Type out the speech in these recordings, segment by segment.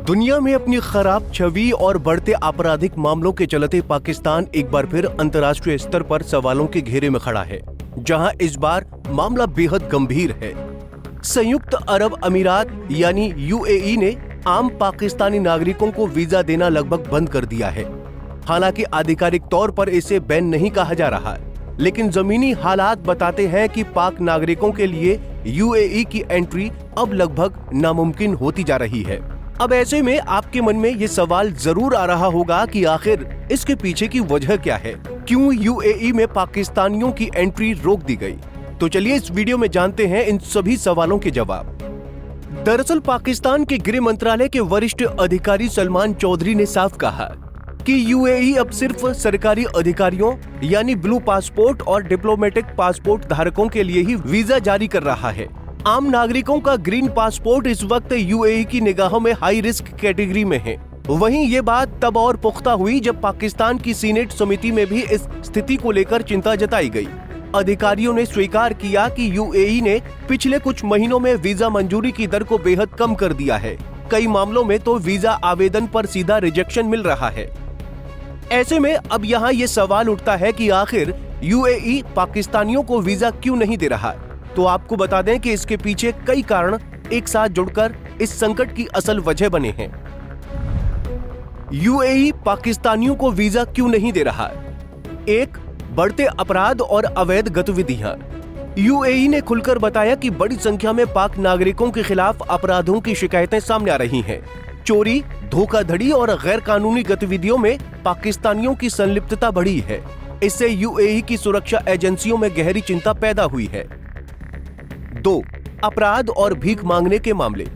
दुनिया में अपनी खराब छवि और बढ़ते आपराधिक मामलों के चलते पाकिस्तान एक बार फिर अंतर्राष्ट्रीय स्तर पर सवालों के घेरे में खड़ा है, जहां इस बार मामला बेहद गंभीर है। संयुक्त अरब अमीरात यानी यूएई ने आम पाकिस्तानी नागरिकों को वीजा देना लगभग बंद कर दिया है। हालांकि आधिकारिक तौर पर इसे बैन नहीं कहा जा रहा, लेकिन जमीनी हालात बताते हैं कि पाक नागरिकों के लिए यूएई की एंट्री अब लगभग नामुमकिन होती जा रही है। अब ऐसे में आपके मन में ये सवाल जरूर आ रहा होगा कि आखिर इसके पीछे की वजह क्या है, क्यों यूएई में पाकिस्तानियों की एंट्री रोक दी गई। तो चलिए इस वीडियो में जानते हैं इन सभी सवालों के जवाब। दरअसल पाकिस्तान के गृह मंत्रालय के वरिष्ठ अधिकारी सलमान चौधरी ने साफ कहा कि यूएई अब सिर्फ सरकारी अधिकारियों यानी ब्लू पासपोर्ट और डिप्लोमेटिक पासपोर्ट धारकों के लिए ही वीजा जारी कर रहा है। आम नागरिकों का ग्रीन पासपोर्ट इस वक्त यूएई की निगाहों में हाई रिस्क कैटेगरी में है। वहीं ये बात तब और पुख्ता हुई जब पाकिस्तान की सीनेट समिति में भी इस स्थिति को लेकर चिंता जताई गई। अधिकारियों ने स्वीकार किया कि यूएई ने पिछले कुछ महीनों में वीजा मंजूरी की दर को बेहद कम कर दिया है। कई मामलों में तो वीजा आवेदन पर सीधा रिजेक्शन मिल रहा है। ऐसे में अब यहाँ ये सवाल उठता है कि आखिर यूएई पाकिस्तानियों को वीजा क्यों नहीं दे रहा। तो आपको बता दें कि इसके पीछे कई कारण एक साथ जुड़कर इस संकट की असल वजह बने हैं। यूएई पाकिस्तानियों को वीजा क्यों नहीं दे रहा? एक, बढ़ते अपराध और अवैध गतिविधियां। यूएई ने खुलकर बताया कि बड़ी संख्या में पाक नागरिकों के खिलाफ अपराधों की शिकायतें सामने आ रही हैं। चोरी, धोखाधड़ी और गैर कानूनी गतिविधियों में पाकिस्तानियों की संलिप्तता बढ़ी है। इससे यूएई की सुरक्षा एजेंसियों में गहरी चिंता पैदा हुई है। 2, अपराध और भीख मांगने के मामले।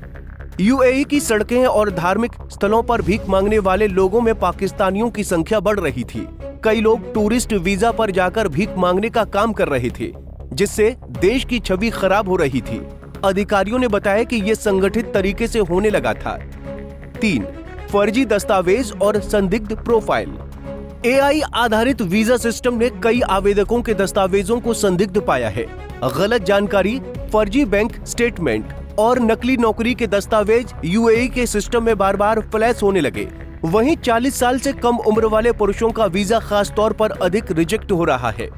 यूएई की सड़कें और धार्मिक स्थलों पर भीख मांगने वाले लोगों में पाकिस्तानियों की संख्या बढ़ रही थी। कई लोग टूरिस्ट वीजा पर जाकर भीख मांगने का काम कर रहे थे, जिससे देश की छवि खराब हो रही थी। अधिकारियों ने बताया कि यह संगठित तरीके से होने लगा था। 3, फर्जी दस्तावेज और संदिग्ध प्रोफाइल। एआई आधारित वीजा सिस्टम ने कई आवेदकों के दस्तावेजों को संदिग्ध पाया है। गलत जानकारी, फर्जी बैंक स्टेटमेंट और नकली नौकरी के दस्तावेज यूएई के सिस्टम में बार बार फ्लैश होने लगे। वहीं 40 साल से कम उम्र वाले पुरुषों का वीजा खास तौर पर अधिक रिजेक्ट हो रहा है।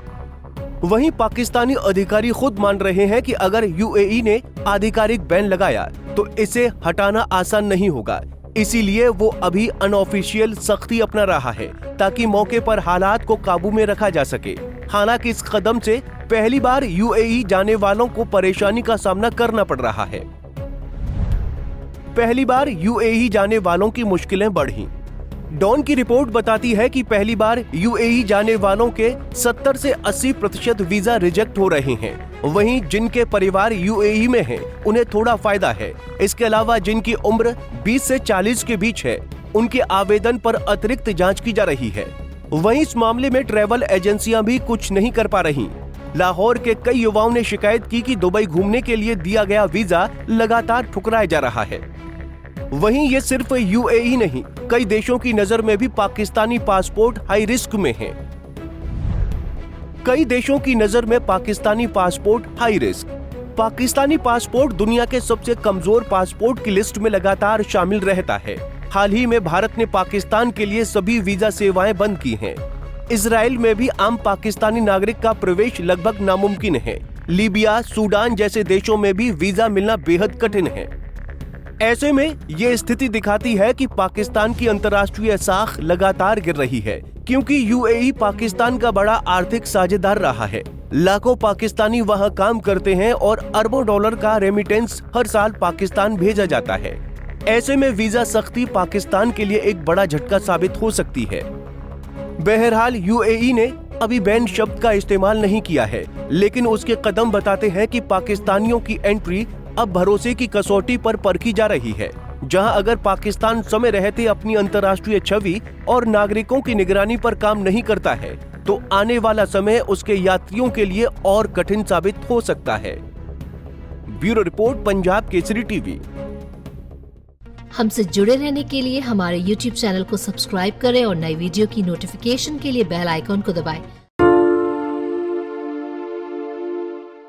वहीं पाकिस्तानी अधिकारी खुद मान रहे हैं कि अगर यूएई ने आधिकारिक बैन लगाया तो इसे हटाना आसान नहीं होगा। इसीलिए वो अभी अनऑफिशियल सख्ती अपना रहा है ताकि मौके पर हालात को काबू में रखा जा सके। हालांकि इस कदम से पहली बार यूएई जाने वालों को परेशानी का सामना करना पड़ रहा है। पहली बार यूएई जाने वालों की मुश्किलें बढ़ी। डॉन की रिपोर्ट बताती है कि पहली बार यूएई जाने वालों के 70 से 80% वीजा रिजेक्ट हो रहे हैं। वहीं जिनके परिवार यूएई में हैं, उन्हें थोड़ा फायदा है। इसके अलावा जिनकी उम्र 20 से 40 के बीच है, उनके आवेदन पर अतिरिक्त जांच की जा रही है। वहीं इस मामले में ट्रैवल एजेंसियां भी कुछ नहीं कर पा रही। लाहौर के कई युवाओं ने शिकायत की कि दुबई घूमने के लिए दिया गया वीजा लगातार ठुकराया जा रहा है। वहीं ये सिर्फ यूएई नहीं, कई देशों की नजर में भी पाकिस्तानी पासपोर्ट हाई रिस्क में है। कई देशों की नजर में Pakistani passport high risk. Pakistani passport दुनिया के सबसे कमजोर पासपोर्ट की लिस्ट में लगातार शामिल रहता है। हाल ही में भारत ने पाकिस्तान के लिए सभी वीजा सेवाएं बंद की हैं। इजराइल में भी आम पाकिस्तानी नागरिक का प्रवेश लगभग नामुमकिन है। लीबिया, सूडान जैसे देशों में भी वीजा मिलना बेहद कठिन है। ऐसे में ये स्थिति दिखाती है कि पाकिस्तान की अंतर्राष्ट्रीय साख लगातार गिर रही है, क्योंकि यूएई पाकिस्तान का बड़ा आर्थिक साझेदार रहा है। लाखों पाकिस्तानी वहां काम करते हैं और अरबों डॉलर का रेमिटेंस हर साल पाकिस्तान भेजा जाता है। ऐसे में वीजा सख्ती पाकिस्तान के लिए एक बड़ा झटका साबित हो सकती है। बहरहाल यूएई ने अभी बैन शब्द का इस्तेमाल नहीं किया है, लेकिन उसके कदम बताते हैं कि पाकिस्तानियों की एंट्री अब भरोसे की कसौटी पर परखी जा रही है, जहां अगर पाकिस्तान समय रहते अपनी अंतर्राष्ट्रीय छवि और नागरिकों की निगरानी पर काम नहीं करता है, तो आने वाला समय उसके यात्रियों के लिए और कठिन साबित हो सकता है। Bureau report, Punjab Kesari TV. हमसे जुड़े रहने के लिए हमारे YouTube चैनल को सब्सक्राइब करें और नई वीडियो की नोटिफिकेशन के लिए बेल आइकॉन को दबाएं।